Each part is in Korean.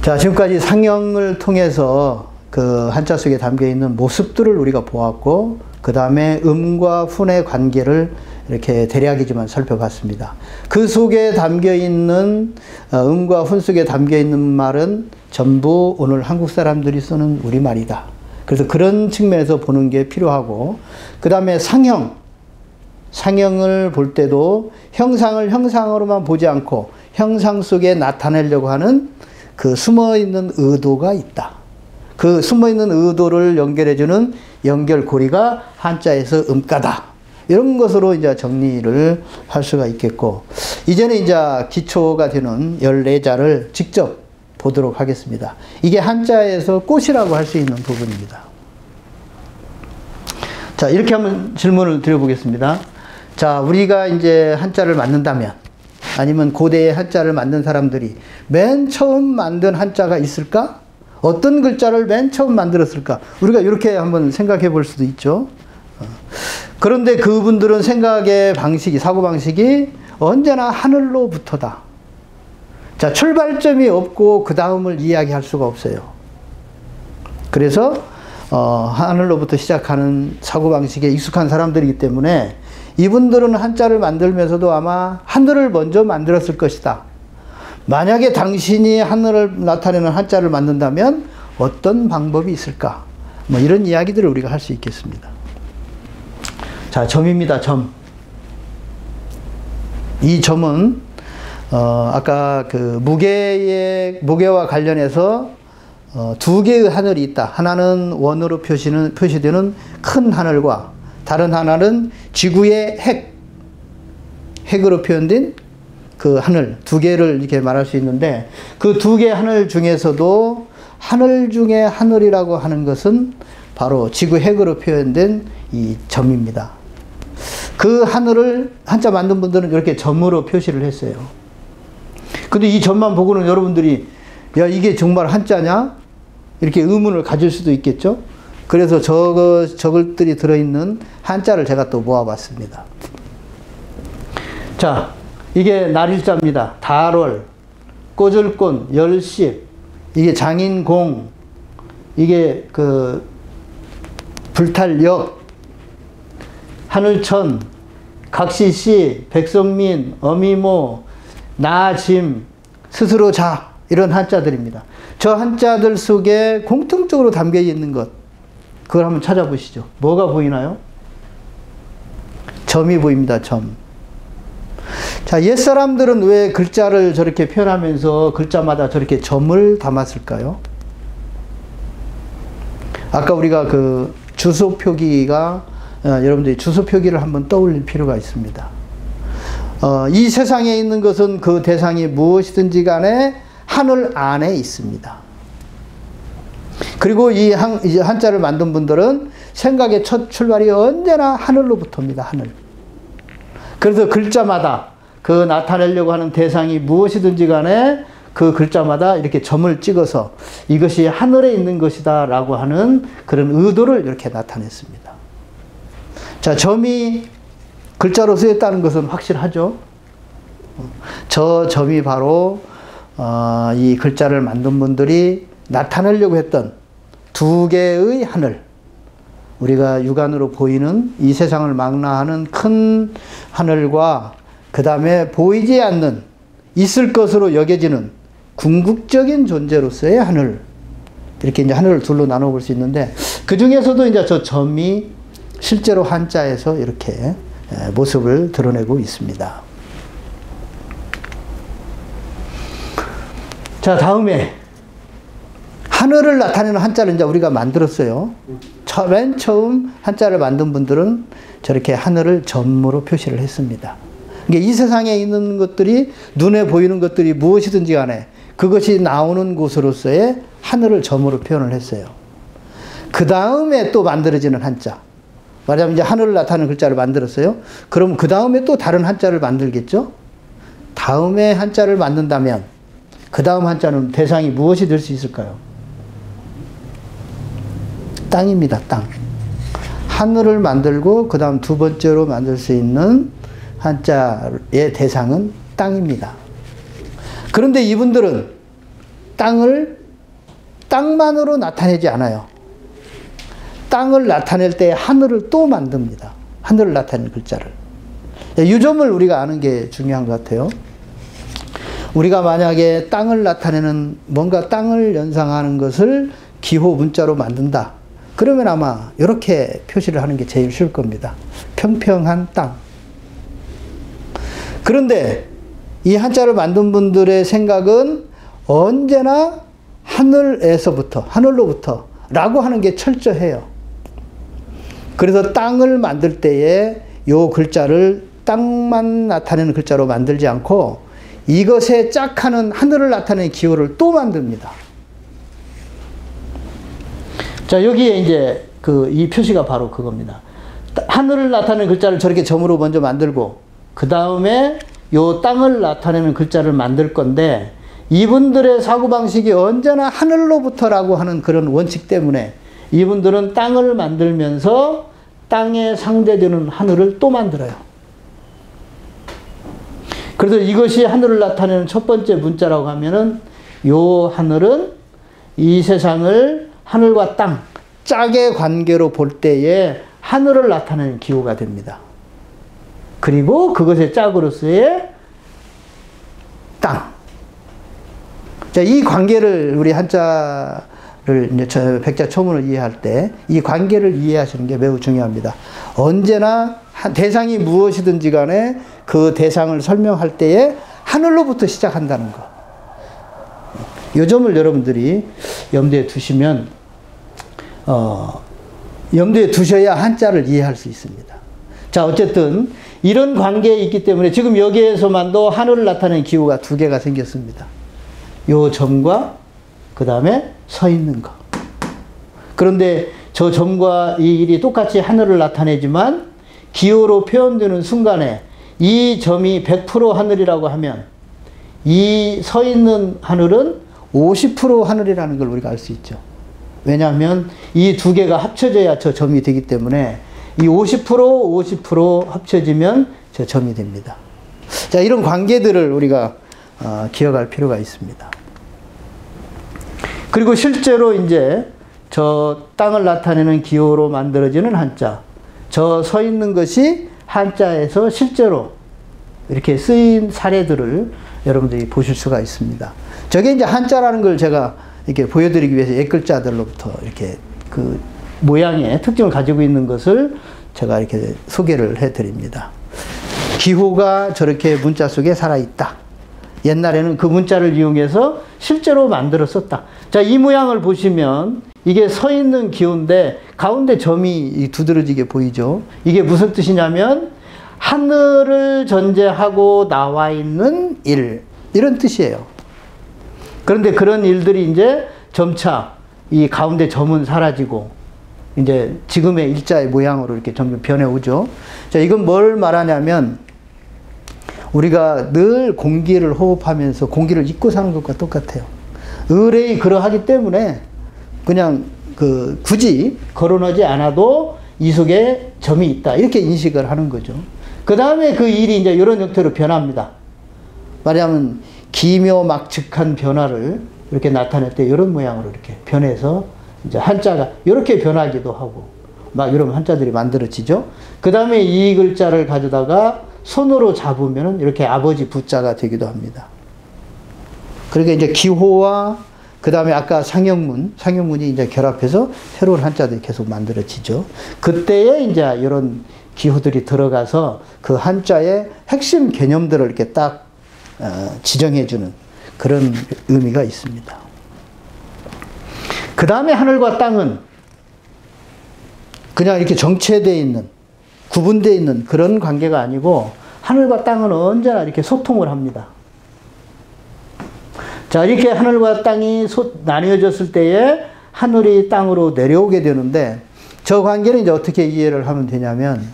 자, 지금까지 상형을 통해서 그 한자 속에 담겨 있는 모습들을 우리가 보았고, 그 다음에 음과 훈의 관계를 이렇게 대략이지만 살펴봤습니다. 그 속에 담겨 있는 음과 훈 속에 담겨 있는 말은 전부 오늘 한국 사람들이 쓰는 우리말이다. 그래서 그런 측면에서 보는 게 필요하고, 그 다음에 상형을 볼 때도 형상을 형상으로만 보지 않고 형상 속에 나타내려고 하는 그 숨어있는 의도가 있다. 그 숨어있는 의도를 연결해주는 연결고리가 한자에서 음가다. 이런 것으로 이제 정리를 할 수가 있겠고, 이제는 이제 기초가 되는 14자를 직접 보도록 하겠습니다. 이게 한자에서 꽃이라고 할 수 있는 부분입니다. 자, 이렇게 한번 질문을 드려보겠습니다. 자, 우리가 이제 한자를 만든다면, 아니면 고대의 한자를 만든 사람들이 맨 처음 만든 한자가 있을까? 어떤 글자를 맨 처음 만들었을까? 우리가 이렇게 한번 생각해 볼 수도 있죠. 그런데 그분들은 생각의 방식이, 사고방식이 언제나 하늘로부터다. 자, 출발점이 없고 그 다음을 이야기할 수가 없어요. 그래서 하늘로부터 시작하는 사고방식에 익숙한 사람들이기 때문에 이분들은 한자를 만들면서도 아마 하늘을 먼저 만들었을 것이다. 만약에 당신이 하늘을 나타내는 한자를 만든다면 어떤 방법이 있을까? 뭐 이런 이야기들을 우리가 할 수 있겠습니다. 자, 점입니다. 점. 이 점은 아까 그 무게와 관련해서 두 개의 하늘이 있다. 하나는 원으로 표시되는 큰 하늘과 다른 하나는 지구의 핵으로 표현된 그 하늘, 두 개를 이렇게 말할 수 있는데, 그 두 개 하늘 중에서도 하늘 중에 하늘이라고 하는 것은 바로 지구 핵으로 표현된 이 점입니다. 그 하늘을 한자 만든 분들은 이렇게 점으로 표시를 했어요. 근데 이 점만 보고는 여러분들이 야, 이게 정말 한자냐? 이렇게 의문을 가질 수도 있겠죠? 그래서 저것들이 들어있는 한자를 제가 또 모아봤습니다. 자, 이게 날일자입니다. 달월, 꼬줄꾼, 열십, 이게 장인공, 이게 그 불탈역, 하늘천, 각시씨, 백성민, 어미모, 나짐, 스스로 자, 이런 한자들입니다. 저 한자들 속에 공통적으로 담겨 있는 것, 그걸 한번 찾아보시죠. 뭐가 보이나요? 점이 보입니다. 점. 자, 옛사람들은 왜 글자를 저렇게 표현하면서 글자마다 저렇게 점을 담았을까요? 아까 우리가 그 주소 표기가, 여러분들이 주소 표기를 한번 떠올릴 필요가 있습니다. 이 세상에 있는 것은 그 대상이 무엇이든지 간에 하늘 안에 있습니다. 그리고 이 한자를 만든 분들은 생각의 첫 출발이 언제나 하늘로부터입니다. 하늘. 그래서 글자마다 그 나타내려고 하는 대상이 무엇이든지 간에 그 글자마다 이렇게 점을 찍어서 이것이 하늘에 있는 것이다 라고 하는 그런 의도를 이렇게 나타냈습니다. 자, 점이 글자로 쓰였다는 것은 확실하죠. 저 점이 바로 이 글자를 만든 분들이 나타내려고 했던 두 개의 하늘, 우리가 육안으로 보이는 이 세상을 망라하는 큰 하늘과 그 다음에 보이지 않는, 있을 것으로 여겨지는 궁극적인 존재로서의 하늘, 이렇게 이제 하늘을 둘로 나눠볼 수 있는데, 그 중에서도 이제 저 점이 실제로 한자에서 이렇게 모습을 드러내고 있습니다. 자, 다음에 하늘을 나타내는 한자를 이제 우리가 만들었어요. 맨 처음 한자를 만든 분들은 저렇게 하늘을 점으로 표시를 했습니다. 그러니까 이 세상에 있는 것들이, 눈에 보이는 것들이 무엇이든지 간에 그것이 나오는 곳으로서의 하늘을 점으로 표현을 했어요. 그 다음에 또 만들어지는 한자, 말하자면 이제 하늘을 나타내는 글자를 만들었어요. 그럼 그 다음에 또 다른 한자를 만들겠죠? 다음에 한자를 만든다면 그 다음 한자는 대상이 무엇이 될 수 있을까요? 땅입니다. 땅. 하늘을 만들고 그 다음 두 번째로 만들 수 있는 한자의 대상은 땅입니다. 그런데 이분들은 땅을 땅만으로 나타내지 않아요. 땅을 나타낼 때 하늘을 또 만듭니다. 하늘을 나타내는 글자를. 이 점을 우리가 아는 게 중요한 것 같아요. 우리가 만약에 땅을 나타내는 뭔가 땅을 연상하는 것을 기호 문자로 만든다. 그러면 아마 이렇게 표시를 하는 게 제일 쉬울 겁니다. 평평한 땅. 그런데 이 한자를 만든 분들의 생각은 언제나 하늘에서부터, 하늘로부터 라고 하는 게 철저해요. 그래서 땅을 만들 때에 요 글자를 땅만 나타내는 글자로 만들지 않고 이것에 짝하는 하늘을 나타내는 기호를 또 만듭니다. 자, 여기에 이제 이 표시가 바로 그겁니다. 하늘을 나타내는 글자를 저렇게 점으로 먼저 만들고, 그 다음에 요 땅을 나타내는 글자를 만들 건데, 이분들의 사고방식이 언제나 하늘로부터라고 하는 그런 원칙 때문에 이분들은 땅을 만들면서 땅에 상대되는 하늘을 또 만들어요. 그래서 이것이 하늘을 나타내는 첫 번째 문자라고 하면은 요 하늘은 이 세상을 하늘과 땅, 짝의 관계로 볼 때에 하늘을 나타내는 기호가 됩니다. 그리고 그것의 짝으로서의 땅. 자, 이 관계를 우리 한자를 이제 백자 초문을 이해할 때 이 관계를 이해하시는 게 매우 중요합니다. 언제나 대상이 무엇이든지 간에 그 대상을 설명할 때에 하늘로부터 시작한다는 거. 이 점을 여러분들이 염두에 두시면 염두에 두셔야 한자를 이해할 수 있습니다. 자, 어쨌든 이런 관계에 있기 때문에 지금 여기에서만도 하늘을 나타내는 기호가 두 개가 생겼습니다. 요 점과 그 다음에 서 있는 거. 그런데 저 점과 이 일이 똑같이 하늘을 나타내지만 기호로 표현되는 순간에 이 점이 100% 하늘이라고 하면 이 서 있는 하늘은 50% 하늘이라는 걸 우리가 알 수 있죠. 왜냐하면 이 두 개가 합쳐져야 저 점이 되기 때문에 이 50% 합쳐지면 저 점이 됩니다. 자, 이런 관계들을 우리가 기억할 필요가 있습니다. 그리고 실제로 이제 저 땅을 나타내는 기호로 만들어지는 한자, 저 서 있는 것이 한자에서 실제로 이렇게 쓰인 사례들을 여러분들이 보실 수가 있습니다. 저게 이제 한자라는 걸 제가 이렇게 보여드리기 위해서 옛글자들로부터 이렇게 그 모양의 특징을 가지고 있는 것을 제가 이렇게 소개를 해드립니다. 기호가 저렇게 문자 속에 살아있다. 옛날에는 그 문자를 이용해서 실제로 만들어 썼다. 자, 이 모양을 보시면 이게 서 있는 기호인데 가운데 점이 두드러지게 보이죠. 이게 무슨 뜻이냐면 하늘을 전제하고 나와 있는 일, 이런 뜻이에요. 그런데 그런 일들이 이제 점차 이 가운데 점은 사라지고 이제 지금의 일자의 모양으로 이렇게 점점 변해오죠. 자, 이건 뭘 말하냐면 우리가 늘 공기를 호흡하면서 공기를 잊고 사는 것과 똑같아요. 의뢰이 그러하기 때문에 그냥 굳이 거론하지 않아도 이 속에 점이 있다, 이렇게 인식을 하는 거죠. 그 다음에 그 일이 이제 이런 형태로 변합니다. 말하자면 기묘막측한 변화를 이렇게 나타낼 때 이런 모양으로 이렇게 변해서 이제 한자가 이렇게 변하기도 하고 막 이런 한자들이 만들어지죠. 그 다음에 이 글자를 가져다가 손으로 잡으면 이렇게 아버지 부자가 되기도 합니다. 그러니까 이제 기호와 그 다음에 아까 상형문이 이제 결합해서 새로운 한자들이 계속 만들어지죠. 그때에 이제 이런 기호들이 들어가서 그 한자의 핵심 개념들을 이렇게 딱 지정해주는 그런 의미가 있습니다. 그 다음에 하늘과 땅은 그냥 이렇게 정체되어 있는, 구분되어 있는 그런 관계가 아니고 하늘과 땅은 언제나 이렇게 소통을 합니다. 자, 이렇게 하늘과 땅이 나뉘어졌을 때에 하늘이 땅으로 내려오게 되는데 저 관계는 이제 어떻게 이해를 하면 되냐면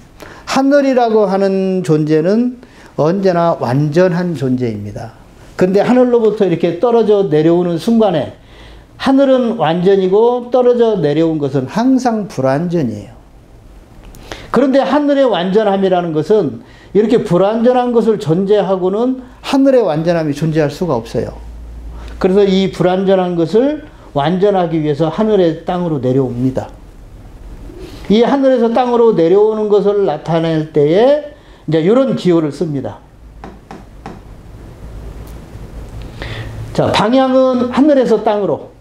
하늘이라고 하는 존재는 언제나 완전한 존재입니다. 근데 하늘로부터 이렇게 떨어져 내려오는 순간에 하늘은 완전이고 떨어져 내려온 것은 항상 불완전이에요. 그런데 하늘의 완전함이라는 것은 이렇게 불완전한 것을 존재하고는 하늘의 완전함이 존재할 수가 없어요. 그래서 이 불완전한 것을 완전하기 위해서 하늘의 땅으로 내려옵니다. 이 하늘에서 땅으로 내려오는 것을 나타낼 때에 이제 이런 기호를 씁니다. 자, 방향은 하늘에서 땅으로.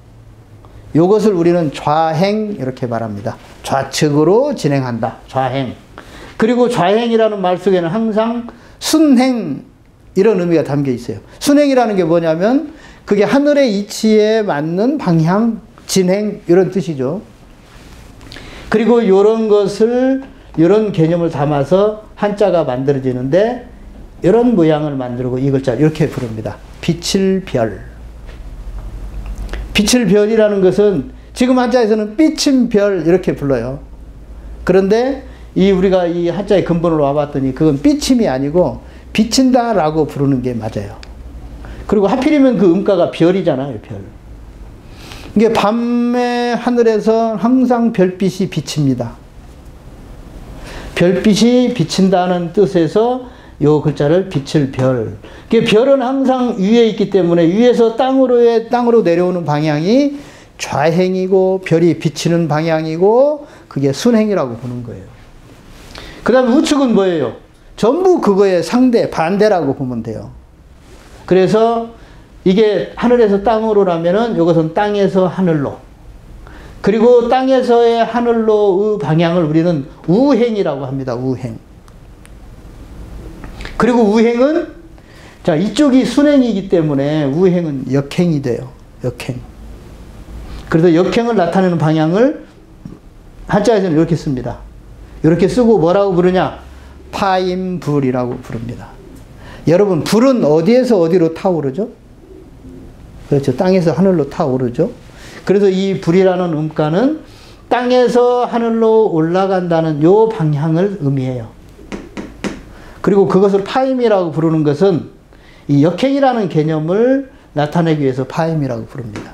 이것을 우리는 좌행 이렇게 말합니다. 좌측으로 진행한다. 좌행. 그리고 좌행이라는 말 속에는 항상 순행 이런 의미가 담겨 있어요. 순행이라는 게 뭐냐면 그게 하늘의 이치에 맞는 방향, 진행 이런 뜻이죠. 그리고 이런 것을 이런 개념을 담아서 한자가 만들어지는데 이런 모양을 만들고 이 글자 이렇게 부릅니다. 빛을 별. 빛을 별이라는 것은 지금 한자에서는 삐친 별 이렇게 불러요. 그런데 우리가 이 한자의 근본으로 와봤더니 그건 삐침이 아니고 비친다라고 부르는 게 맞아요. 그리고 하필이면 그 음가가 별이잖아요, 별. 이게 밤의 하늘에서 항상 별빛이 비칩니다. 별빛이 비친다는 뜻에서 요 글자를 빛을 별. 별은 항상 위에 있기 때문에 위에서 땅으로 내려오는 방향이 좌행이고 별이 비치는 방향이고 그게 순행이라고 보는 거예요. 그 다음에 우측은 뭐예요? 전부 그거의 상대, 반대라고 보면 돼요. 그래서 이게 하늘에서 땅으로라면은 이것은 땅에서 하늘로. 그리고 땅에서의 하늘로의 방향을 우리는 우행이라고 합니다. 우행. 그리고 우행은 자, 이쪽이 순행이기 때문에 우행은 역행이 돼요. 역행. 그래서 역행을 나타내는 방향을 한자에서는 이렇게 씁니다. 이렇게 쓰고 뭐라고 부르냐? 파임불이라고 부릅니다. 여러분, 불은 어디에서 어디로 타오르죠? 그렇죠. 땅에서 하늘로 타오르죠. 그래서 이 불이라는 음가는 땅에서 하늘로 올라간다는 요 방향을 의미해요. 그리고 그것을 파임이라고 부르는 것은 이 역행이라는 개념을 나타내기 위해서 파임이라고 부릅니다.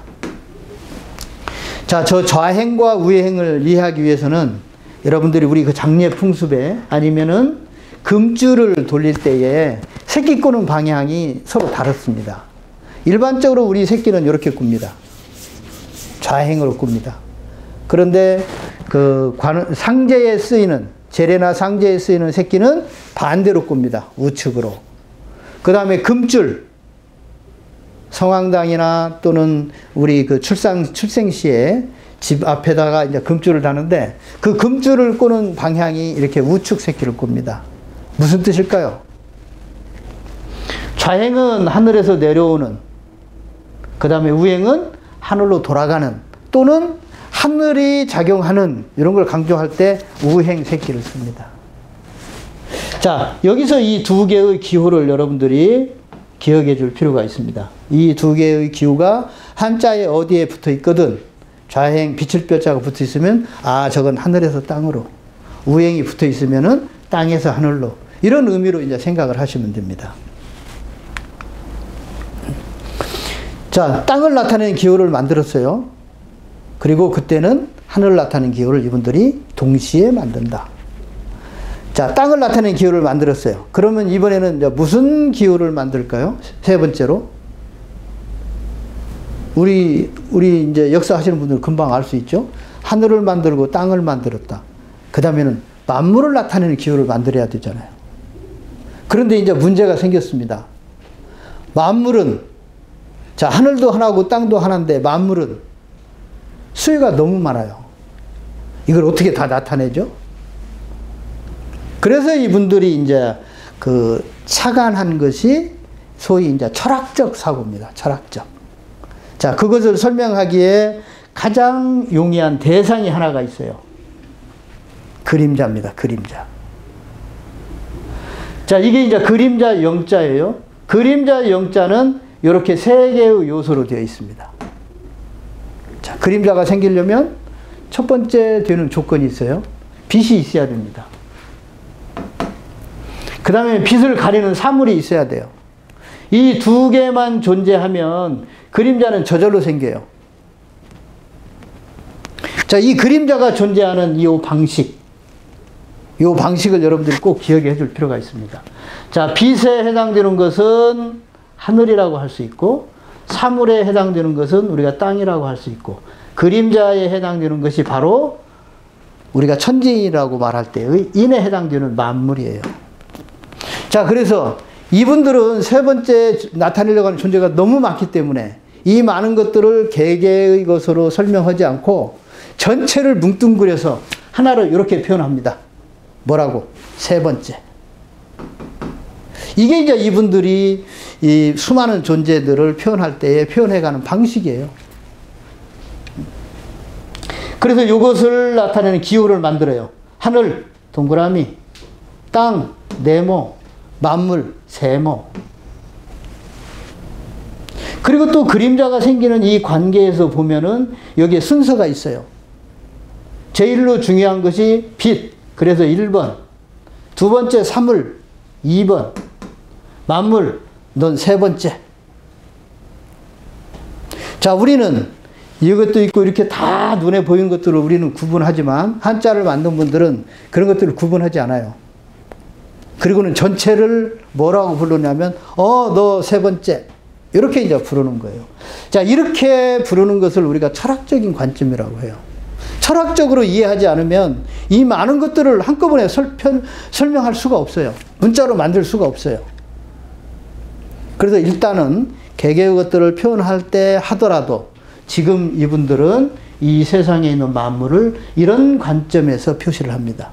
자, 저 좌행과 우행을 이해하기 위해서는 여러분들이 우리 그 장례 풍습에 아니면은 금줄을 돌릴 때에 새끼 꼬는 방향이 서로 다릅니다. 일반적으로 우리 새끼는 이렇게 꿉니다. 좌행으로 꿉니다. 그런데 그 상제에 쓰이는 제례나 상제에 쓰이는 새끼는 반대로 꿉니다. 우측으로. 그 다음에 금줄, 성황당이나 또는 우리 그 출생시에 집 앞에다가 이제 금줄을 다는데 그 금줄을 꼬는 방향이 이렇게 우측 새끼를 꿉니다. 무슨 뜻일까요? 좌행은 하늘에서 내려오는, 그 다음에 우행은 하늘로 돌아가는 또는 하늘이 작용하는 이런 걸 강조할 때 우행 새끼를 씁니다. 자, 여기서 이 두 개의 기호를 여러분들이 기억해 줄 필요가 있습니다. 이 두 개의 기호가 한자에 어디에 붙어 있거든 좌행 빛을 뼈자가 붙어 있으면 아, 저건 하늘에서 땅으로, 우행이 붙어 있으면은 땅에서 하늘로, 이런 의미로 이제 생각을 하시면 됩니다. 자, 땅을 나타내는 기호를 만들었어요. 그리고 그때는 하늘을 나타내는 기호를 이분들이 동시에 만든다. 자, 땅을 나타내는 기호를 만들었어요. 그러면 이번에는 이제 무슨 기호를 만들까요? 세 번째로. 우리 이제 역사 하시는 분들 금방 알 수 있죠? 하늘을 만들고 땅을 만들었다. 그 다음에는 만물을 나타내는 기호를 만들어야 되잖아요. 그런데 이제 문제가 생겼습니다. 만물은, 자, 하늘도 하나고 땅도 하나인데 만물은 수요가 너무 많아요. 이걸 어떻게 다 나타내죠? 그래서 이분들이 이제 그 착안한 것이 소위 이제 철학적 사고입니다. 철학적. 자, 그것을 설명하기에 가장 용이한 대상이 하나가 있어요. 그림자입니다. 그림자. 자, 이게 이제 그림자 영자예요. 그림자 영자는 이렇게 세 개의 요소로 되어 있습니다. 자, 그림자가 생기려면 첫 번째 되는 조건이 있어요. 빛이 있어야 됩니다. 그 다음에 빛을 가리는 사물이 있어야 돼요. 이 두 개만 존재하면 그림자는 저절로 생겨요. 자, 이 그림자가 존재하는 이 방식을 여러분들이 꼭 기억해 줄 필요가 있습니다. 자, 빛에 해당되는 것은 하늘이라고 할 수 있고, 사물에 해당되는 것은 우리가 땅이라고 할 수 있고, 그림자에 해당되는 것이 바로 우리가 천지라고 말할 때의 인에 해당되는 만물이에요. 자, 그래서 이분들은 세 번째 나타내려고 하는 존재가 너무 많기 때문에 이 많은 것들을 개개의 것으로 설명하지 않고 전체를 뭉뚱그려서 하나로 이렇게 표현합니다. 뭐라고? 세 번째. 이게 이제 이분들이 이 수많은 존재들을 표현할 때에 표현해가는 방식이에요. 그래서 이것을 나타내는 기호를 만들어요. 하늘, 동그라미, 땅, 네모, 만물, 세모. 그리고 또 그림자가 생기는 이 관계에서 보면은 여기에 순서가 있어요. 제일로 중요한 것이 빛, 그래서 1번. 두 번째 사물, 2번. 만물, 넌 세 번째. 자, 우리는 이것도 있고 이렇게 다 눈에 보이는 것들을 우리는 구분하지만 한자를 만든 분들은 그런 것들을 구분하지 않아요. 그리고는 전체를 뭐라고 부르냐면 너 세 번째. 이렇게 이제 부르는 거예요. 자, 이렇게 부르는 것을 우리가 철학적인 관점이라고 해요. 철학적으로 이해하지 않으면 이 많은 것들을 한꺼번에 설명할 수가 없어요. 문자로 만들 수가 없어요. 그래서 일단은 개개의 것들을 표현할 때 하더라도 지금 이분들은 이 세상에 있는 만물을 이런 관점에서 표시를 합니다.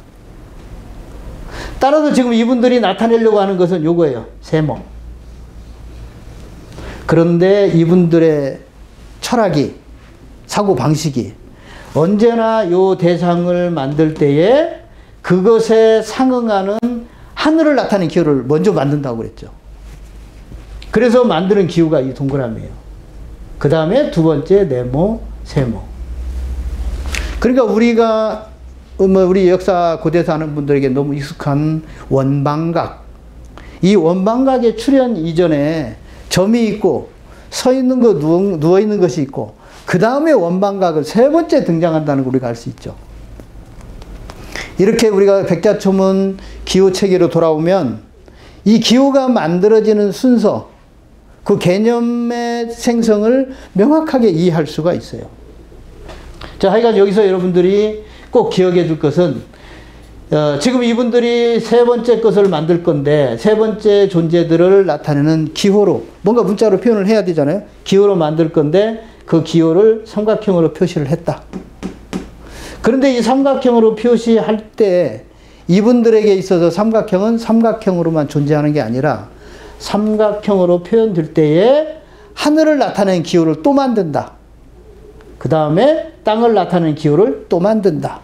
따라서 지금 이분들이 나타내려고 하는 것은 요거예요. 세모. 그런데 이분들의 철학이, 사고방식이 언제나 요 대상을 만들 때에 그것에 상응하는 하늘을 나타내는 기호를 먼저 만든다고 그랬죠. 그래서 만드는 기호가 이 동그라미예요. 그 다음에 두 번째 네모, 세모. 그러니까 우리가 우리 역사 고대에서 하는 분들에게 너무 익숙한 원방각. 이 원방각의 출현 이전에 점이 있고 서 있는 거 누워 있는 것이 있고 그 다음에 원방각을 세 번째 등장한다는 걸 우리가 알 수 있죠. 이렇게 우리가 백자초문 기호 체계로 돌아오면 이 기호가 만들어지는 순서, 그 개념의 생성을 명확하게 이해할 수가 있어요. 자, 하여간 여기서 여러분들이 꼭 기억해 둘 것은 지금 이분들이 세 번째 것을 만들 건데 세 번째 존재들을 나타내는 기호로 뭔가 문자로 표현을 해야 되잖아요. 기호로 만들 건데 그 기호를 삼각형으로 표시를 했다. 그런데 이 삼각형으로 표시할 때 이분들에게 있어서 삼각형은 삼각형으로만 존재하는 게 아니라 삼각형으로 표현될 때에 하늘을 나타내는 기호를 또 만든다. 그 다음에 땅을 나타내는 기호를 또 만든다.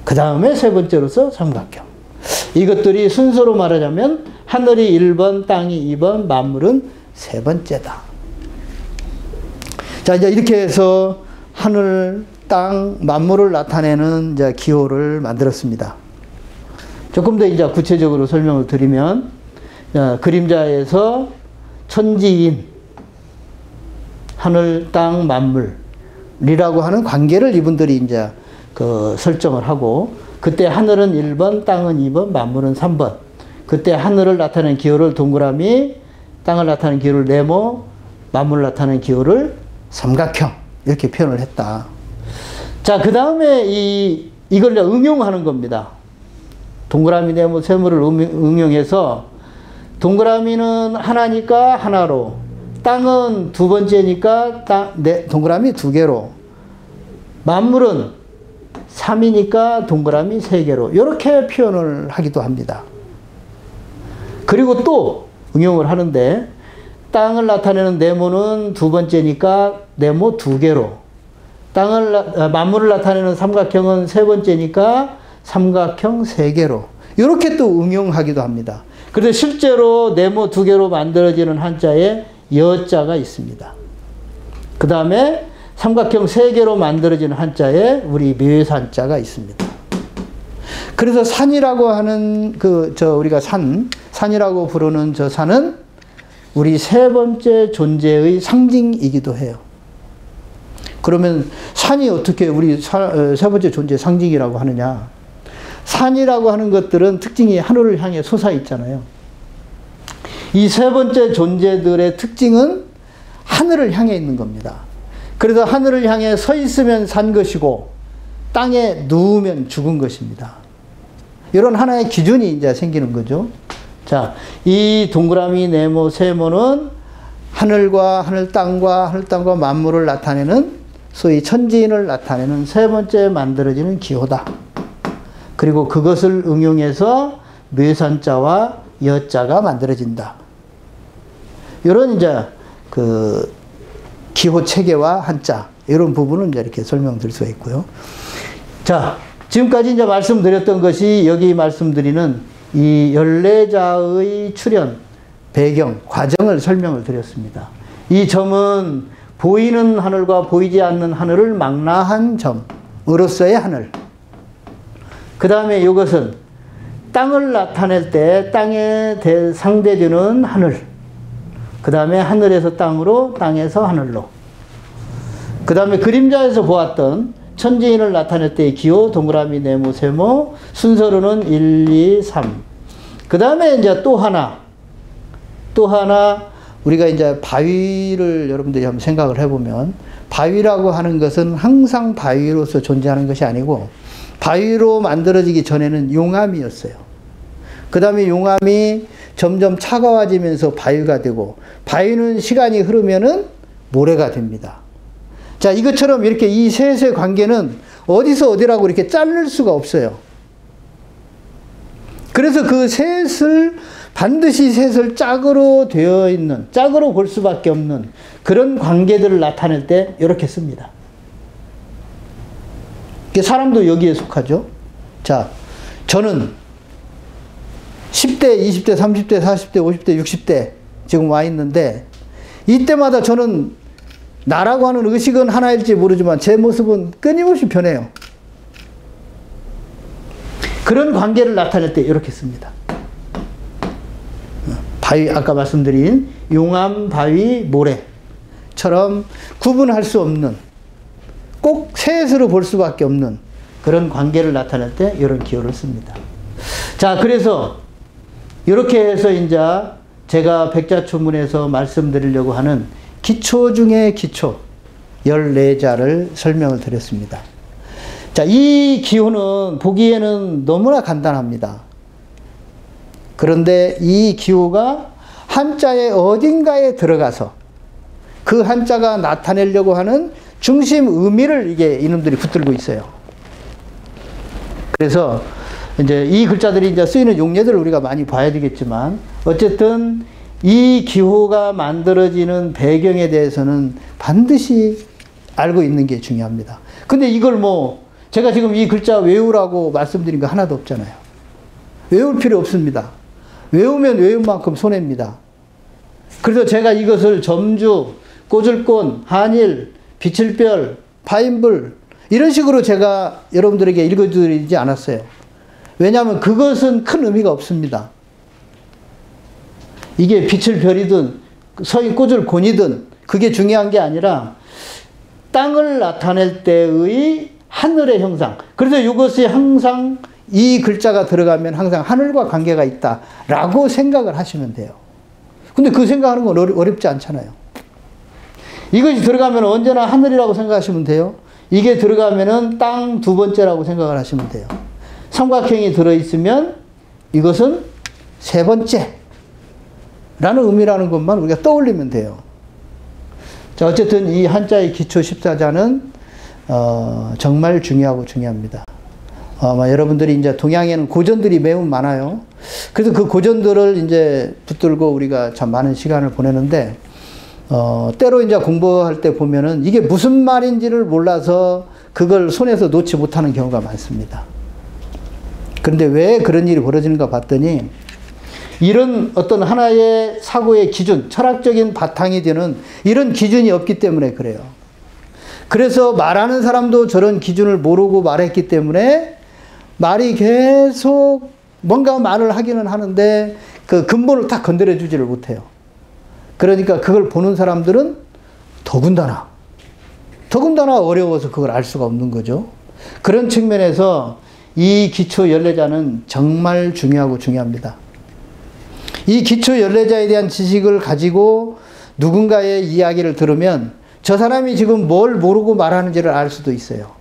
그 다음에 세 번째로서 삼각형. 이것들이 순서로 말하자면 하늘이 1번, 땅이 2번, 만물은 세 번째다. 자, 이제 이렇게 해서 하늘, 땅, 만물을 나타내는 이제 기호를 만들었습니다. 조금 더 이제 구체적으로 설명을 드리면, 그림자에서 천지인, 하늘, 땅, 만물이라고 하는 관계를 이분들이 이제 설정을 하고, 그때 하늘은 1번, 땅은 2번, 만물은 3번. 그때 하늘을 나타내는 기호를 동그라미, 땅을 나타내는 기호를 네모, 만물을 나타내는 기호를 삼각형. 이렇게 표현을 했다. 자, 그 다음에 이걸 응용하는 겁니다. 동그라미, 네모, 세모를 응용해서 동그라미는 하나니까 하나로, 땅은 두 번째니까 동그라미 두 개로, 만물은 3이니까 동그라미 3개로 이렇게 표현을 하기도 합니다. 그리고 또 응용을 하는데 땅을 나타내는 네모는 두 번째니까 네모 2개로, 만물을 나타내는 삼각형은 세 번째니까 삼각형 3개로 이렇게 또 응용하기도 합니다. 그래서 실제로 네모 2개로 만들어지는 한자에 여자가 있습니다. 그 다음에 삼각형 3개로 만들어지는 한자에 우리 묘산자가 있습니다. 그래서 산이라고 하는 우리가 산이라고 부르는 저 산은 우리 세 번째 존재의 상징이기도 해요. 그러면 산이 어떻게 우리 세 번째 존재의 상징이라고 하느냐? 산이라고 하는 것들은 특징이 하늘을 향해 솟아 있잖아요. 이 세 번째 존재들의 특징은 하늘을 향해 있는 겁니다. 그래서 하늘을 향해 서 있으면 산 것이고 땅에 누우면 죽은 것입니다. 이런 하나의 기준이 이제 생기는 거죠. 자, 이 동그라미, 네모, 세모는 하늘과 하늘 땅과 만물을 나타내는 소위 천지인을 나타내는 세 번째 만들어지는 기호다. 그리고 그것을 응용해서 뇌산자와 여자가 만들어진다. 이런 이제 그 기호 체계와 한자 이런 부분은 이제 이렇게 설명드릴 수가 있고요. 자, 지금까지 이제 말씀드렸던 것이 여기 말씀드리는 이 14자의 출현, 배경, 과정을 설명을 드렸습니다. 이 점은 보이는 하늘과 보이지 않는 하늘을 망라한 점으로서의 하늘. 그 다음에 이것은 땅을 나타낼 때 땅에 상대되는 하늘. 그 다음에 하늘에서 땅으로, 땅에서 하늘로. 그 다음에 그림자에서 보았던 천지인을 나타낼 때의 기호, 동그라미, 네모, 세모, 순서로는 1, 2, 3. 그 다음에 이제 또 하나, 우리가 이제 바위를 여러분들이 한번 생각을 해보면, 바위라고 하는 것은 항상 바위로서 존재하는 것이 아니고, 바위로 만들어지기 전에는 용암이었어요. 그 다음에 용암이 점점 차가워지면서 바위가 되고, 바위는 시간이 흐르면은 모래가 됩니다. 자, 이것처럼 이렇게 이 셋의 관계는 어디서 어디라고 이렇게 자를 수가 없어요. 그래서 그 셋을 반드시 셋을 짝으로 되어 있는, 짝으로 볼 수밖에 없는 그런 관계들을 나타낼 때 이렇게 씁니다. 사람도 여기에 속하죠. 자, 저는 10대, 20대, 30대, 40대, 50대, 60대 지금 와 있는데, 이때마다 저는 나라고 하는 의식은 하나일지 모르지만 제 모습은 끊임없이 변해요. 그런 관계를 나타낼 때 이렇게 씁니다. 바위, 아까 말씀드린 용암, 바위, 모래처럼 구분할 수 없는, 꼭 셋으로 볼 수밖에 없는 그런 관계를 나타낼 때 이런 기호를 씁니다. 자, 그래서 이렇게 해서 이제 제가 백자초문에서 말씀드리려고 하는 기초 중에 기초 14자를 설명을 드렸습니다. 자, 이 기호는 보기에는 너무나 간단합니다. 그런데 이 기호가 한자의 어딘가에 들어가서 그 한자가 나타내려고 하는 중심 의미를 이게 이놈들이 붙들고 있어요. 그래서 이제 이 글자들이 이제 쓰이는 용례들을 우리가 많이 봐야 되겠지만, 어쨌든 이 기호가 만들어지는 배경에 대해서는 반드시 알고 있는 게 중요합니다. 근데 이걸 제가 지금 이 글자 외우라고 말씀드린 거 하나도 없잖아요. 외울 필요 없습니다. 외우면 외운 만큼 손해입니다. 그래서 제가 이것을 점주, 꼬질권, 한일, 비칠별, 파인불 이런 식으로 제가 여러분들에게 읽어드리지 않았어요. 왜냐하면 그것은 큰 의미가 없습니다. 이게 비칠별이든 서인 꼬질권이든 그게 중요한 게 아니라 땅을 나타낼 때의 하늘의 형상. 그래서 이것이 항상 이 글자가 들어가면 항상 하늘과 관계가 있다라고 생각을 하시면 돼요. 근데 그 생각하는 건 어렵지 않잖아요. 이것이 들어가면 언제나 하늘이라고 생각하시면 돼요. 이게 들어가면은 땅 두 번째라고 생각을 하시면 돼요. 삼각형이 들어있으면 이것은 세 번째 라는 의미라는 것만 우리가 떠올리면 돼요. 자, 어쨌든 이 한자의 기초 14자는 정말 중요하고 중요합니다. 여러분들이 이제 동양에는 고전들이 매우 많아요. 그래서 그 고전들을 이제 붙들고 우리가 참 많은 시간을 보내는데, 때로 이제 공부할 때 보면은 이게 무슨 말인지를 몰라서 그걸 손에서 놓지 못하는 경우가 많습니다. 그런데 왜 그런 일이 벌어지는가 봤더니, 이런 어떤 하나의 사고의 기준, 철학적인 바탕이 되는 이런 기준이 없기 때문에 그래요. 그래서 말하는 사람도 저런 기준을 모르고 말했기 때문에 말이 계속 뭔가 말을 하기는 하는데 그 근본을 딱 건드려 주지를 못해요. 그러니까 그걸 보는 사람들은 더군다나 어려워서 그걸 알 수가 없는 거죠. 그런 측면에서 이 기초 연례자는 정말 중요하고 중요합니다. 이 기초 연례자에 대한 지식을 가지고 누군가의 이야기를 들으면 저 사람이 지금 뭘 모르고 말하는지를 알 수도 있어요.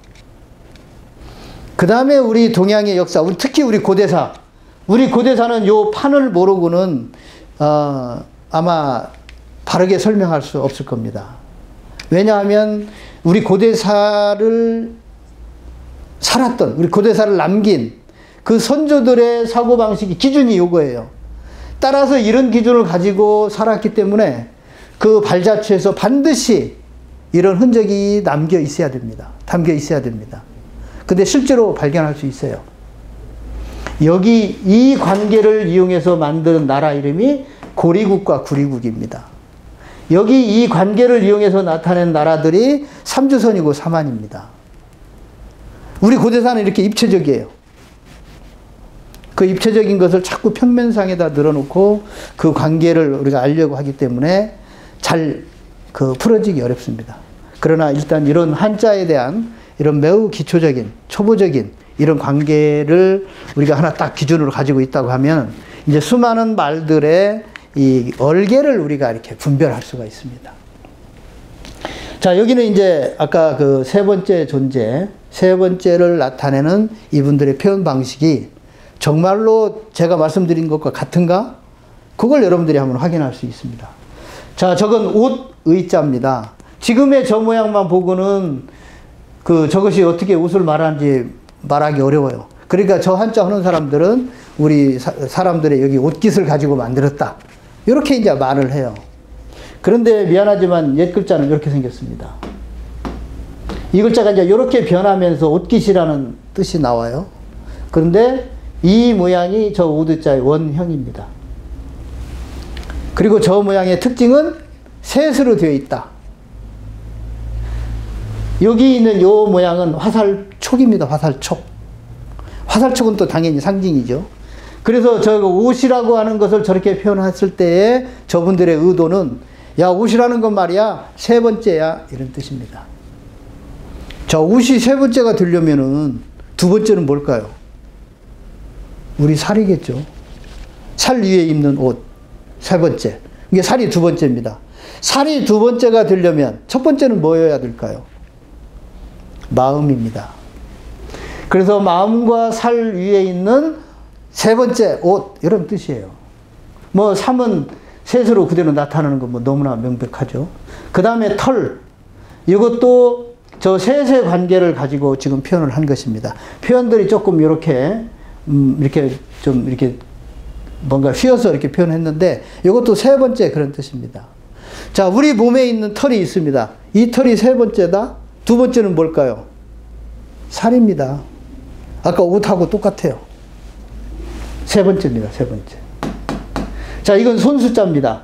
그 다음에 우리 동양의 역사, 특히 우리 고대사. 우리 고대사는 요 판을 모르고는 아마 바르게 설명할 수 없을 겁니다. 왜냐하면 우리 고대사를 살았던, 우리 고대사를 남긴 그 선조들의 사고방식이 기준이 요거예요. 따라서 이런 기준을 가지고 살았기 때문에 그 발자취에서 반드시 이런 흔적이 담겨 있어야 됩니다. 담겨 있어야 됩니다. 근데 실제로 발견할 수 있어요. 여기 이 관계를 이용해서 만든 나라 이름이 고리국과 구리국입니다. 여기 이 관계를 이용해서 나타낸 나라들이 삼주선이고 삼한입니다. 우리 고대사는 이렇게 입체적이에요. 그 입체적인 것을 자꾸 평면상에다 늘어놓고 그 관계를 우리가 알려고 하기 때문에 잘 풀어지기 어렵습니다. 그러나 일단 이런 한자에 대한 이런 매우 기초적인, 초보적인 이런 관계를 우리가 하나 딱 기준으로 가지고 있다고 하면 이제 수많은 말들의 이 얼개를 우리가 이렇게 분별할 수가 있습니다. 자, 여기는 이제 아까 그 세 번째 존재, 세 번째를 나타내는 이분들의 표현 방식이 정말로 제가 말씀드린 것과 같은가? 그걸 여러분들이 한번 확인할 수 있습니다. 자, 저건 옷 의자입니다. 지금의 저 모양만 보고는 저것이 어떻게 옷을 말하는지 말하기 어려워요. 그러니까 저 한자 하는 사람들은 우리 사람들의 여기 옷깃을 가지고 만들었다. 이렇게 이제 말을 해요. 그런데 미안하지만 옛 글자는 이렇게 생겼습니다. 이 글자가 이제 이렇게 변하면서 옷깃이라는 뜻이 나와요. 그런데 이 모양이 저 오드자의 원형입니다. 그리고 저 모양의 특징은 셋으로 되어 있다. 여기 있는 요 모양은 화살촉입니다. 화살촉. 화살촉은 또 당연히 상징이죠. 그래서 저 옷이라고 하는 것을 저렇게 표현했을 때에 저분들의 의도는 야, 옷이라는 건 말이야 세 번째야 이런 뜻입니다. 자, 옷이 세 번째가 되려면은 두 번째는 뭘까요? 우리 살이겠죠. 살 위에 입는 옷 세 번째. 이게 살이 두 번째입니다. 살이 두 번째가 되려면 첫 번째는 뭐여야 될까요? 마음입니다. 그래서 마음과 살 위에 있는 세 번째 옷 이런 뜻이에요. 뭐 삼은 셋으로 그대로 나타나는 건 뭐 너무나 명백하죠. 그 다음에 털, 이것도 저 셋의 관계를 가지고 지금 표현을 한 것입니다. 표현들이 조금 이렇게 좀 이렇게 뭔가 휘어서 이렇게 표현했는데 이것도 세 번째 그런 뜻입니다. 자, 우리 몸에 있는 털이 있습니다. 이 털이 세 번째다. 두 번째는 뭘까요? 살입니다. 아까 옷하고 똑같아요. 세 번째입니다. 세 번째. 자, 이건 손숫자입니다.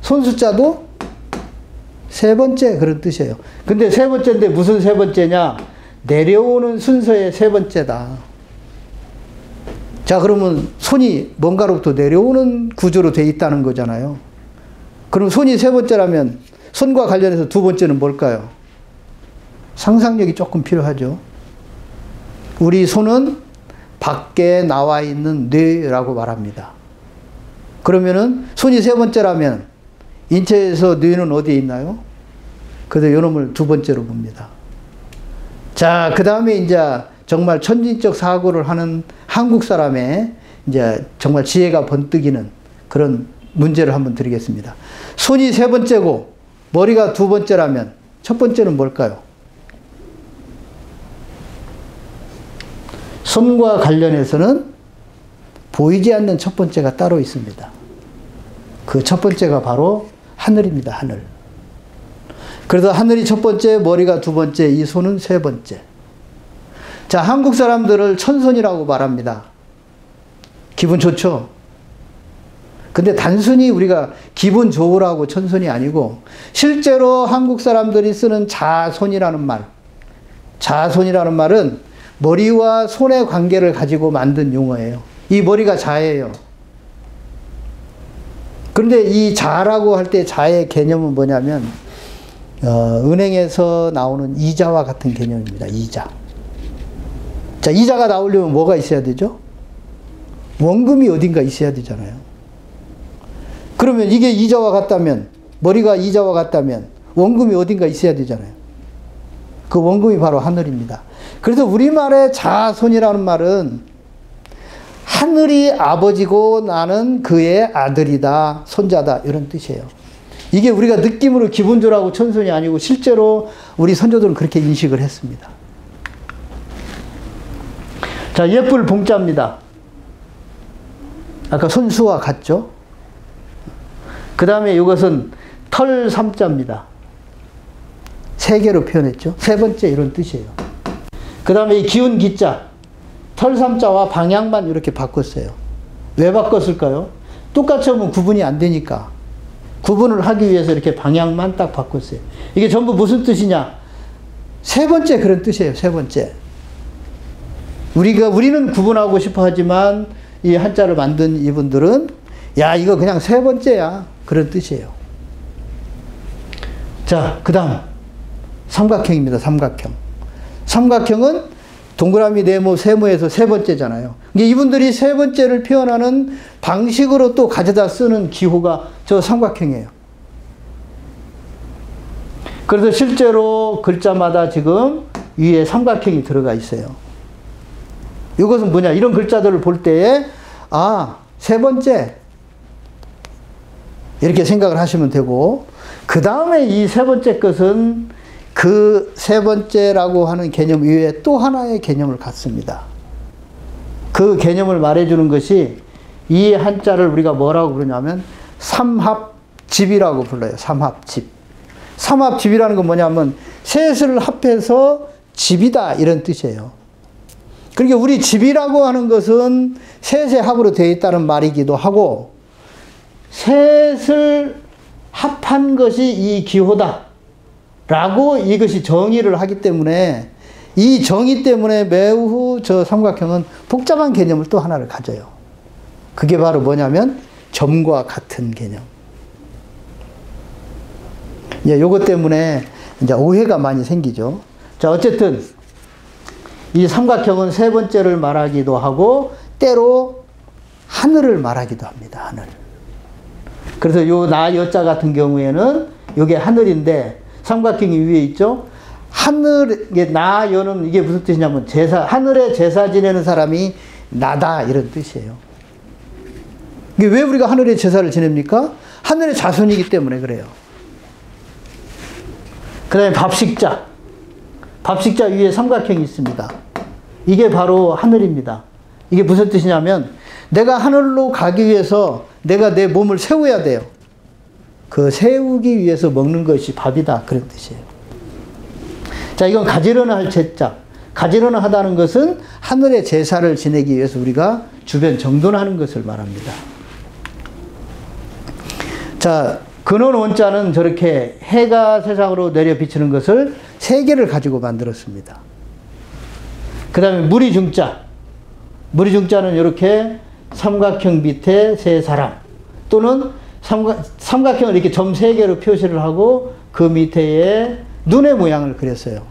손숫자도 세 번째 그런 뜻이에요. 근데 세 번째인데 무슨 세 번째냐? 내려오는 순서의 세 번째다. 자, 그러면 손이 뭔가로부터 내려오는 구조로 되어 있다는 거잖아요. 그럼 손이 세 번째라면 손과 관련해서 두 번째는 뭘까요? 상상력이 조금 필요하죠. 우리 손은 밖에 나와 있는 뇌라고 말합니다. 그러면은 손이 세 번째라면 인체에서 뇌는 어디에 있나요? 그래서 요놈을 두 번째로 봅니다. 자, 그 다음에 이제 정말 천진적 사고를 하는 한국 사람의 이제 정말 지혜가 번뜩이는 그런 문제를 한번 드리겠습니다. 손이 세 번째고 머리가 두 번째라면 첫 번째는 뭘까요? 손과 관련해서는 보이지 않는 첫 번째가 따로 있습니다. 그 첫 번째가 바로 하늘입니다. 하늘. 그래서 하늘이 첫 번째, 머리가 두 번째, 이 손은 세 번째. 자, 한국 사람들을 천손이라고 말합니다. 기분 좋죠? 근데 단순히 우리가 기분 좋으라고 천손이 아니고 실제로 한국 사람들이 쓰는 자손이라는 말, 자손이라는 말은 머리와 손의 관계를 가지고 만든 용어예요. 이 머리가 자예요. 그런데 이 자라고 할 때 자의 개념은 뭐냐면 은행에서 나오는 이자와 같은 개념입니다. 이자. 자, 이자가 나오려면 뭐가 있어야 되죠? 원금이 어딘가 있어야 되잖아요. 그러면 이게 이자와 같다면, 머리가 이자와 같다면 원금이 어딘가 있어야 되잖아요. 그 원금이 바로 하늘입니다. 그래서 우리말의 자손이라는 말은 하늘이 아버지고 나는 그의 아들이다, 손자다, 이런 뜻이에요. 이게 우리가 느낌으로 기본적으로 하고 천선이 아니고 실제로 우리 선조들은 그렇게 인식을 했습니다. 자, 예쁠 봉자입니다. 아까 손수와 같죠? 그 다음에 이것은 털 삼자입니다. 세 개로 표현했죠. 세 번째 이런 뜻이에요. 그 다음에 이 기운 기자, 털 삼자와 방향만 이렇게 바꿨어요. 왜 바꿨을까요? 똑같이 하면 구분이 안 되니까. 구분을 하기 위해서 이렇게 방향만 딱 바꿨어요. 이게 전부 무슨 뜻이냐? 세 번째 그런 뜻이에요. 세 번째. 우리는 구분하고 싶어 하지만 이 한자를 만든 이분들은 야, 이거 그냥 세 번째야. 그런 뜻이에요. 자, 그 다음 삼각형입니다. 삼각형. 삼각형은 동그라미, 네모, 세모에서 세 번째잖아요. 이분들이 세 번째를 표현하는 방식으로 또 가져다 쓰는 기호가 저 삼각형이에요. 그래서 실제로 글자마다 지금 위에 삼각형이 들어가 있어요. 이것은 뭐냐? 이런 글자들을 볼 때에 세 번째 이렇게 생각을 하시면 되고, 그 다음에 이 세 번째 것은 그 세 번째라고 하는 개념 이외에 또 하나의 개념을 갖습니다. 그 개념을 말해주는 것이 이 한자를 우리가 뭐라고 부르냐면 삼합집이라고 불러요. 삼합집. 삼합집이라는 건 뭐냐면 셋을 합해서 집이다, 이런 뜻이에요. 그러니까 우리 집이라고 하는 것은 셋의 합으로 되어 있다는 말이기도 하고, 셋을 합한 것이 이 기호다 라고 이것이 정의를 하기 때문에, 이 정의 때문에 매우 저 삼각형은 복잡한 개념을 또 하나를 가져요. 그게 바로 뭐냐면 점과 같은 개념. 요것 때문에 이제 오해가 많이 생기죠. 자, 어쨌든 이 삼각형은 세 번째를 말하기도 하고 때로 하늘을 말하기도 합니다. 하늘. 그래서 요 나 여자 같은 경우에는 요게 하늘인데 삼각형이 위에 있죠. 하늘, 이게 나 여는 이게 무슨 뜻이냐면 하늘에 제사 지내는 사람이 나다, 이런 뜻이에요. 이게 왜 우리가 하늘에 제사를 지냅니까? 하늘의 자손이기 때문에 그래요. 그 다음에 밥식자. 밥식자 위에 삼각형이 있습니다. 이게 바로 하늘입니다. 이게 무슨 뜻이냐면 내가 하늘로 가기 위해서 내가 내 몸을 세워야 돼요. 그 세우기 위해서 먹는 것이 밥이다, 그런 뜻이에요. 자, 이건 가지런히 할 제자. 가지런히 하다는 것은 하늘의 제사를 지내기 위해서 우리가 주변 정돈하는 것을 말합니다. 자, 근원 원자는 저렇게 해가 세상으로 내려 비치는 것을 세 개를 가지고 만들었습니다. 그 다음에 무리 중자. 무리 중자는 이렇게 삼각형 밑에 세 사람, 또는 삼각형을 이렇게 점 세 개로 표시를 하고 그 밑에에 눈의 모양을 그렸어요.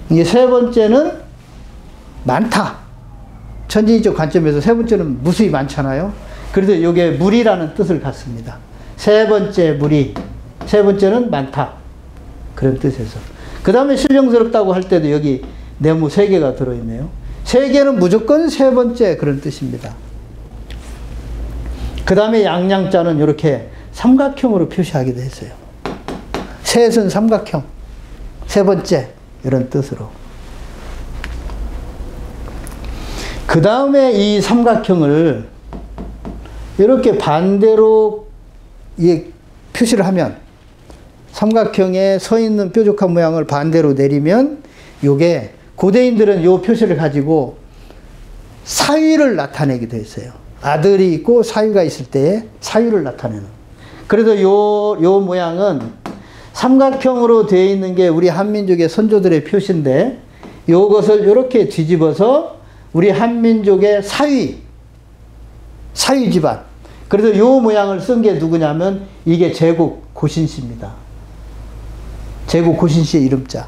이게 세 번째는 많다. 천진이적 관점에서 세 번째는 무수히 많잖아요. 그래서 이게 무리라는 뜻을 갖습니다. 세 번째 무리, 세 번째는 많다, 그런 뜻에서. 그 다음에 신령스럽다고 할 때도 여기 네모 세 개가 들어있네요. 세 개는 무조건 세 번째, 그런 뜻입니다. 그 다음에 양양자는 이렇게 삼각형으로 표시하기도 했어요. 셋은 삼각형, 세 번째, 이런 뜻으로. 그 다음에 이 삼각형을 이렇게 반대로 표시를 하면, 삼각형에 서 있는 뾰족한 모양을 반대로 내리면 요게 고대인들은 요 표시를 가지고 사위를 나타내기도 했어요. 아들이 있고 사위가 있을 때에 사위를 나타내는. 그래서 요 모양은 삼각형으로 되어 있는 게 우리 한민족의 선조들의 표시인데, 요것을 이렇게 뒤집어서 우리 한민족의 사위 집안. 그래서 요 모양을 쓴 게 누구냐면 이게 제국 고신씨입니다. 제국 고신씨의 이름자.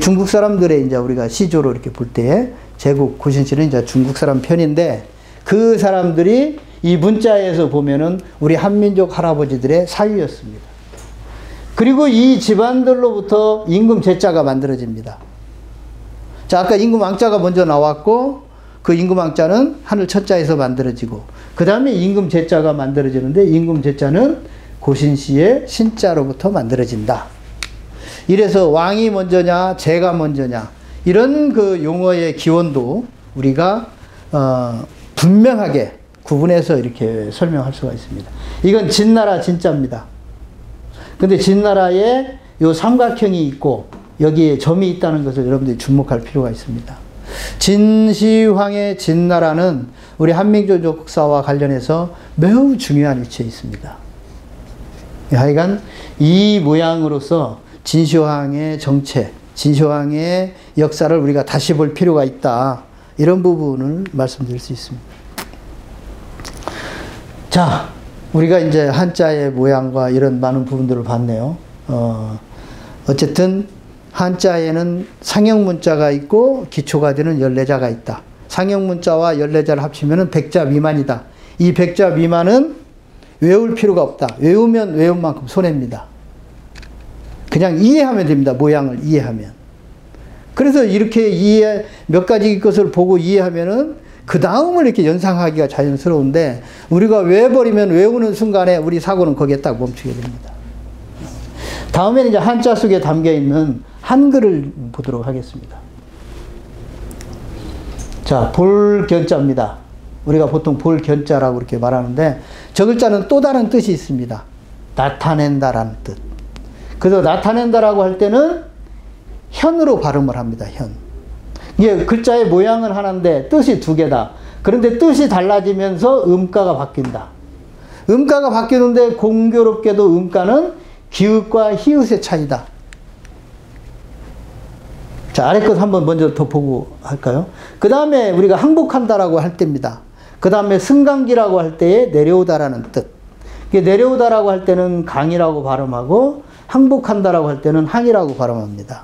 중국 사람들의 이제 우리가 시조로 이렇게 볼 때 제국 고신씨는 이제 중국 사람 편인데 그 사람들이 이 문자에서 보면은 우리 한민족 할아버지들의 사위였습니다. 그리고 이 집안들로부터 임금 제자가 만들어집니다. 자, 아까 임금 왕자가 먼저 나왔고 그 임금 왕자는 하늘 첫자에서 만들어지고 그 다음에 임금 제자가 만들어지는데 임금 제자는 고신씨의 신자로부터 만들어진다. 이래서 왕이 먼저냐 제가 먼저냐 이런 그 용어의 기원도 우리가 분명하게 구분해서 이렇게 설명할 수가 있습니다. 이건 진나라 진자입니다. 근데 진나라에 요 삼각형이 있고 여기에 점이 있다는 것을 여러분들이 주목할 필요가 있습니다. 진시황의 진나라는 우리 한민족 역사와 관련해서 매우 중요한 위치에 있습니다. 하여간 이 모양으로서 진시황의 정체, 진시황의 역사를 우리가 다시 볼 필요가 있다. 이런 부분을 말씀드릴 수 있습니다. 자, 우리가 이제 한자의 모양과 이런 많은 부분들을 봤네요. 어쨌든 한자에는 상형문자가 있고 기초가 되는 14자가 있다. 상형문자와 14자를 합치면 100자 미만이다. 이 100자 미만은 외울 필요가 없다. 외우면 외운 만큼 손해입니다. 그냥 이해하면 됩니다. 모양을 이해하면. 그래서 이렇게 몇 가지 것을 보고 이해하면은 그 다음을 이렇게 연상하기가 자연스러운데 우리가 외워버리면 외우는 순간에 우리 사고는 거기에 딱 멈추게 됩니다. 다음에는 이제 한자 속에 담겨 있는 한글을 보도록 하겠습니다. 자, 볼견자입니다. 우리가 보통 볼견자라고 이렇게 말하는데 저 글자는 또 다른 뜻이 있습니다. 나타낸다라는 뜻. 그래서 나타낸다라고 할 때는 현으로 발음을 합니다. 현. 이게 글자의 모양은 하나인데 뜻이 두 개다. 그런데 뜻이 달라지면서 음가가 바뀐다. 음가가 바뀌는데 공교롭게도 음가는 기읍과 히읗의 차이다. 자, 아래 것 한번 먼저 더 보고 할까요? 그 다음에 우리가 항복한다라고 할 때입니다. 그 다음에 승강기라고 할 때에 내려오다라는 뜻. 이게 내려오다라고 할 때는 강이라고 발음하고 항복한다라고 할 때는 항이라고 발음합니다.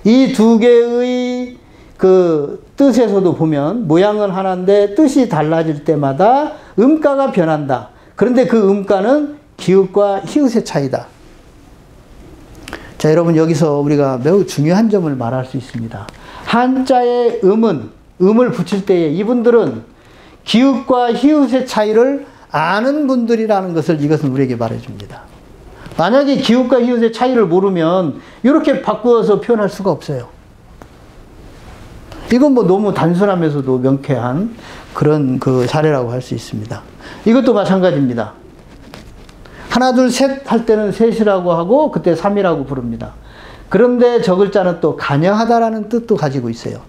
이 두 개의 그 뜻에서도 보면 모양은 하나인데 뜻이 달라질 때마다 음가가 변한다. 그런데 그 음가는 기읍과 히읗의 차이다. 자, 여러분 여기서 우리가 매우 중요한 점을 말할 수 있습니다. 한자의 음을 붙일 때에 이분들은 기읍과 히읗의 차이를 아는 분들이라는 것을 이것은 우리에게 말해줍니다. 만약에 기읍과 히읗의 차이를 모르면 이렇게 바꾸어서 표현할 수가 없어요. 이건 뭐 너무 단순하면서도 명쾌한 그런 그 사례라고 할 수 있습니다. 이것도 마찬가지입니다. 하나, 둘, 셋 할 때는 셋이라고 하고 그때 3이라고 부릅니다. 그런데 저 글자는 또 간여하다라는 뜻도 가지고 있어요.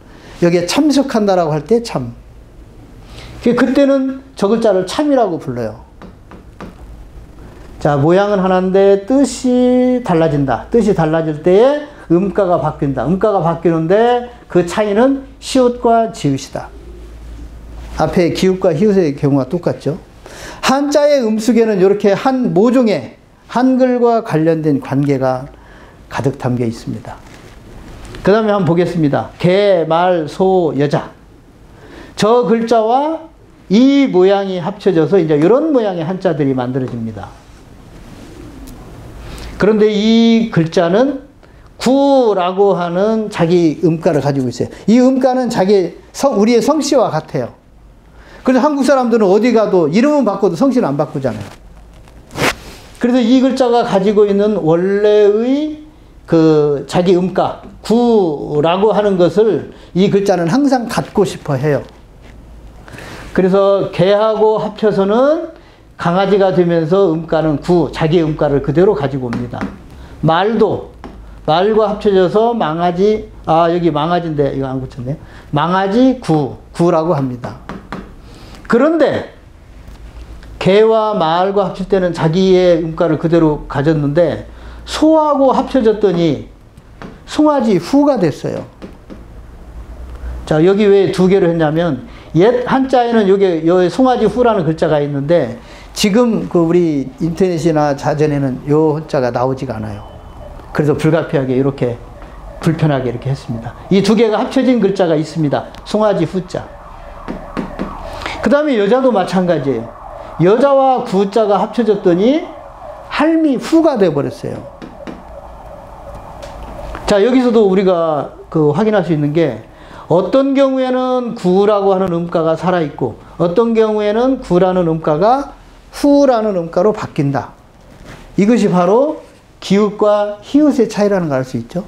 여기에 참석한다라고 할 때 참. 그때는 저 글자를 참이라고 불러요. 자, 모양은 하나인데 뜻이 달라진다. 뜻이 달라질 때에 음가가 바뀐다. 음가가 바뀌는데 그 차이는 시옷과 지읒이다. 앞에 기읍과 히읗의 경우가 똑같죠. 한자의 음속에는 이렇게 한 모종의 한글과 관련된 관계가 가득 담겨 있습니다. 그 다음에 한번 보겠습니다. 개, 말, 소, 여자. 저 글자와 이 모양이 합쳐져서 이제 이런 모양의 한자들이 만들어집니다. 그런데 이 글자는 구라고 하는 자기 음가를 가지고 있어요. 이 음가는 우리의 성씨와 같아요. 그래서 한국 사람들은 어디 가도 이름은 바꿔도 성씨는 안 바꾸잖아요. 그래서 이 글자가 가지고 있는 원래의 그 자기 음가, 구라고 하는 것을 이 글자는 항상 갖고 싶어 해요. 그래서 개하고 합쳐서는 강아지가 되면서 음가는 구, 자기 음가를 그대로 가지고 옵니다. 말과 합쳐져서 망아지, 여기 망아지인데 이거 안 붙였네요. 망아지 구라고 합니다. 그런데 개와 말과 합칠 때는 자기의 음가를 그대로 가졌는데 소하고 합쳐졌더니 송아지 후가 됐어요. 자, 여기 왜 두 개를 했냐면 옛 한자에는 여기 송아지 후라는 글자가 있는데 지금 그 우리 인터넷이나 자전에는 요 한자가 나오지가 않아요. 그래서 불가피하게 이렇게 불편하게 이렇게 했습니다. 이 두 개가 합쳐진 글자가 있습니다. 송아지 후자. 그 다음에 여자도 마찬가지예요. 여자와 구자가 합쳐졌더니 할미 후가 되어버렸어요. 자, 여기서도 우리가 확인할 수 있는 게 어떤 경우에는 구라고 하는 음가가 살아있고 어떤 경우에는 구라는 음가가 후라는 음가로 바뀐다. 이것이 바로 기읍과 히읗의 차이라는 걸 알 수 있죠.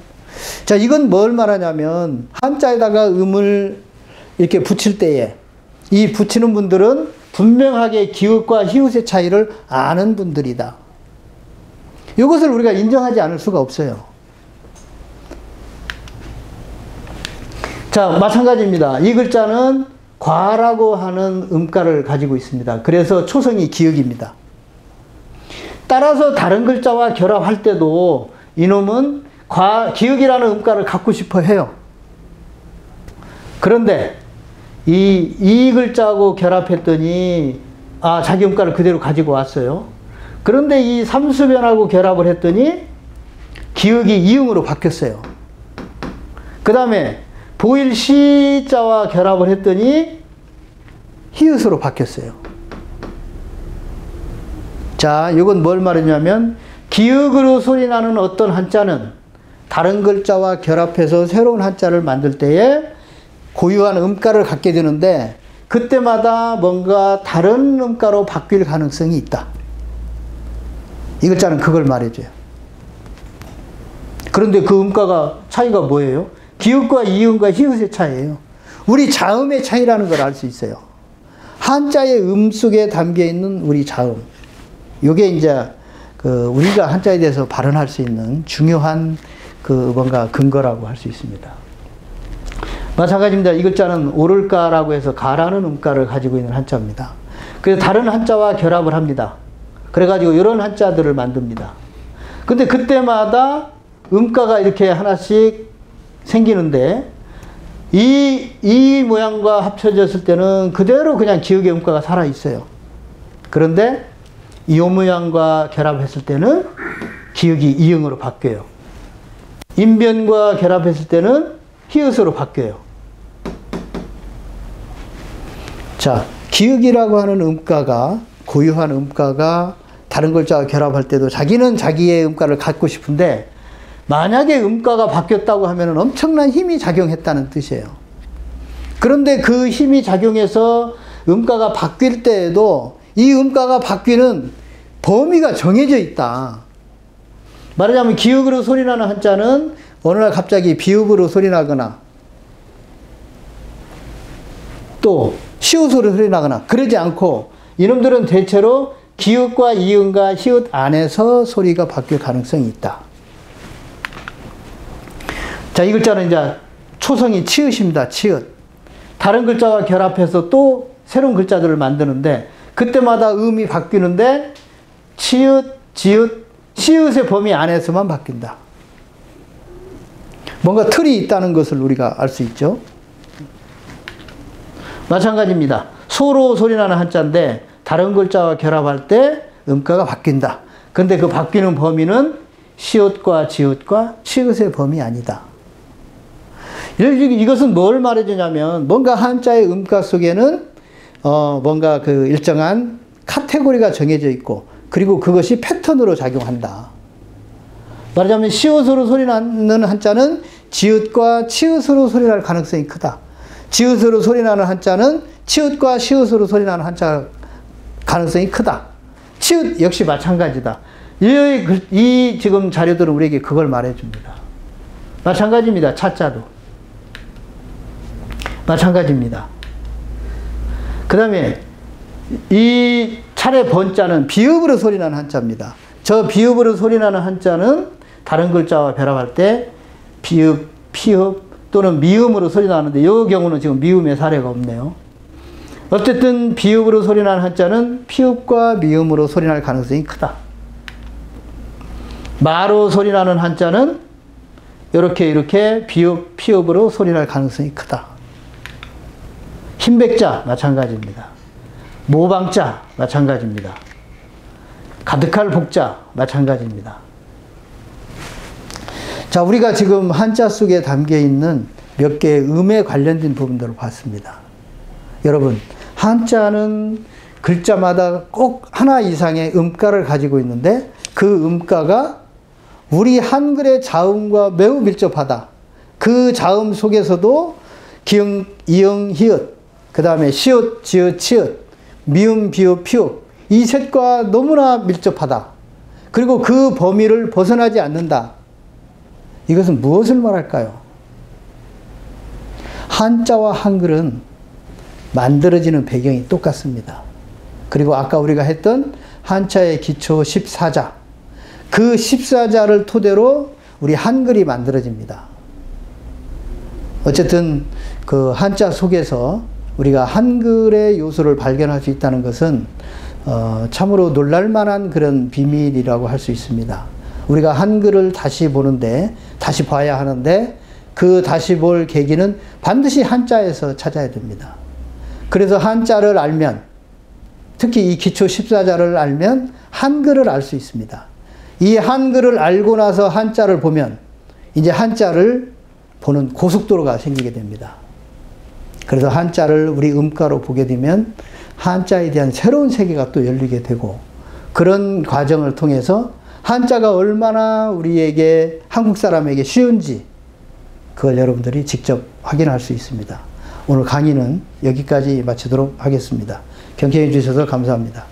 자, 이건 뭘 말하냐면 한자에다가 음을 이렇게 붙일 때에 이 붙이는 분들은 분명하게 기읍과 히읗의 차이를 아는 분들이다. 이것을 우리가 인정하지 않을 수가 없어요. 자, 마찬가지입니다. 이 글자는 과라고 하는 음가를 가지고 있습니다. 그래서 초성이 기역입니다. 따라서 다른 글자와 결합할 때도 이놈은 기역이라는 음가를 갖고 싶어 해요. 그런데 이 글자하고 결합했더니 자기 음가를 그대로 가지고 왔어요. 그런데 이 삼수변하고 결합을 했더니 기역이 이응으로 바뀌었어요. 그 다음에 보일 시자와 결합을 했더니 히읗으로 바뀌었어요. 자, 이건 뭘 말하냐면 기역으로 소리나는 어떤 한자는 다른 글자와 결합해서 새로운 한자를 만들 때에 고유한 음가를 갖게 되는데 그때마다 뭔가 다른 음가로 바뀔 가능성이 있다. 이 글자는 그걸 말해줘요. 그런데 그 음가가 차이가 뭐예요? 기읍과 이음과 히읗의 차이예요. 우리 자음의 차이라는 걸 알 수 있어요. 한자의 음 속에 담겨 있는 우리 자음. 이게 이제 우리가 한자에 대해서 발언할 수 있는 중요한 뭔가 근거라고 할 수 있습니다. 마찬가지입니다. 이 글자는 오를가라고 해서 가라는 음가를 가지고 있는 한자입니다. 그래서 다른 한자와 결합을 합니다. 그래가지고 이런 한자들을 만듭니다. 근데 그때마다 음가가 이렇게 하나씩 생기는데 이 모양과 합쳐졌을 때는 그대로 그냥 기역의 음가가 살아있어요. 그런데 이 모양과 결합했을 때는 기역이 이응으로 바뀌어요. 인변과 결합했을 때는 히읗으로 바뀌어요. 자, 기역이라고 하는 음가가 고유한 음가가 다른 글자와 결합할 때도 자기는 자기의 음가를 갖고 싶은데 만약에 음가가 바뀌었다고 하면 엄청난 힘이 작용했다는 뜻이에요. 그런데 그 힘이 작용해서 음가가 바뀔 때에도 이 음가가 바뀌는 범위가 정해져 있다. 말하자면 기역으로 소리나는 한자는 어느 날 갑자기 비읍으로 소리나거나 또 시옷으로 소리나거나 그러지 않고 이놈들은 대체로 기역과 이응과 히읗 안에서 소리가 바뀔 가능성이 있다. 자, 이 글자는 이제 초성이 치읓입니다. 치읓. 다른 글자와 결합해서 또 새로운 글자들을 만드는데 그때마다 음이 바뀌는데 치읓, 지읒, 시읒의 범위 안에서만 바뀐다. 뭔가 틀이 있다는 것을 우리가 알 수 있죠. 마찬가지입니다. 소로 소리나는 한자인데 다른 글자와 결합할 때 음가가 바뀐다. 근데 그 바뀌는 범위는 시읒과 지읒과 치읓의 범위 아니다. 이것은 뭘 말해주냐면 뭔가 한자의 음가 속에는 뭔가 일정한 카테고리가 정해져 있고 그리고 그것이 패턴으로 작용한다. 말하자면 시옷으로 소리나는 한자는 지읒과 치읒으로 소리날 가능성이 크다. 지읒으로 소리나는 한자는 치읒과 시읒으로 소리나는 한자 가능성이 크다. 치읒 역시 마찬가지다. 이 지금 자료들은 우리에게 그걸 말해줍니다. 마찬가지입니다. 차자도. 마찬가지입니다. 그 다음에 이 차례 번자는 비읍으로 소리나는 한자입니다. 저 비읍으로 소리나는 한자는 다른 글자와 결합할 때 비읍, 피읍 또는 미음으로 소리나는데 이 경우는 지금 미음의 사례가 없네요. 어쨌든 비읍으로 소리나는 한자는 피읍과 미음으로 소리날 가능성이 크다. 마로 소리나는 한자는 이렇게 비읍, 피읍으로 소리날 가능성이 크다. 흰백자 마찬가지입니다. 모방자 마찬가지입니다. 가득할 복자 마찬가지입니다. 자, 우리가 지금 한자 속에 담겨 있는 몇 개의 음에 관련된 부분들을 봤습니다. 여러분, 한자는 글자마다 꼭 하나 이상의 음가를 가지고 있는데 그 음가가 우리 한글의 자음과 매우 밀접하다. 그 자음 속에서도 기응, 이응, 히읗, 그 다음에 시옷, 지읒, 치읒, 미음, 비읍, 피읍 이 셋과 너무나 밀접하다. 그리고 그 범위를 벗어나지 않는다. 이것은 무엇을 말할까요? 한자와 한글은 만들어지는 배경이 똑같습니다. 그리고 아까 우리가 했던 한자의 기초 14자, 그 14자를 토대로 우리 한글이 만들어집니다. 어쨌든 그 한자 속에서 우리가 한글의 요소를 발견할 수 있다는 것은 참으로 놀랄만한 그런 비밀이라고 할 수 있습니다. 우리가 한글을 다시 보는데, 다시 봐야 하는데 그 다시 볼 계기는 반드시 한자에서 찾아야 됩니다. 그래서 한자를 알면, 특히 이 기초 14자를 알면 한글을 알 수 있습니다. 이 한글을 알고 나서 한자를 보면 이제 한자를 보는 고속도로가 생기게 됩니다. 그래서 한자를 우리 음가로 보게 되면 한자에 대한 새로운 세계가 또 열리게 되고, 그런 과정을 통해서 한자가 얼마나 우리에게, 한국 사람에게 쉬운지 그걸 여러분들이 직접 확인할 수 있습니다. 오늘 강의는 여기까지 마치도록 하겠습니다. 경청해 주셔서 감사합니다.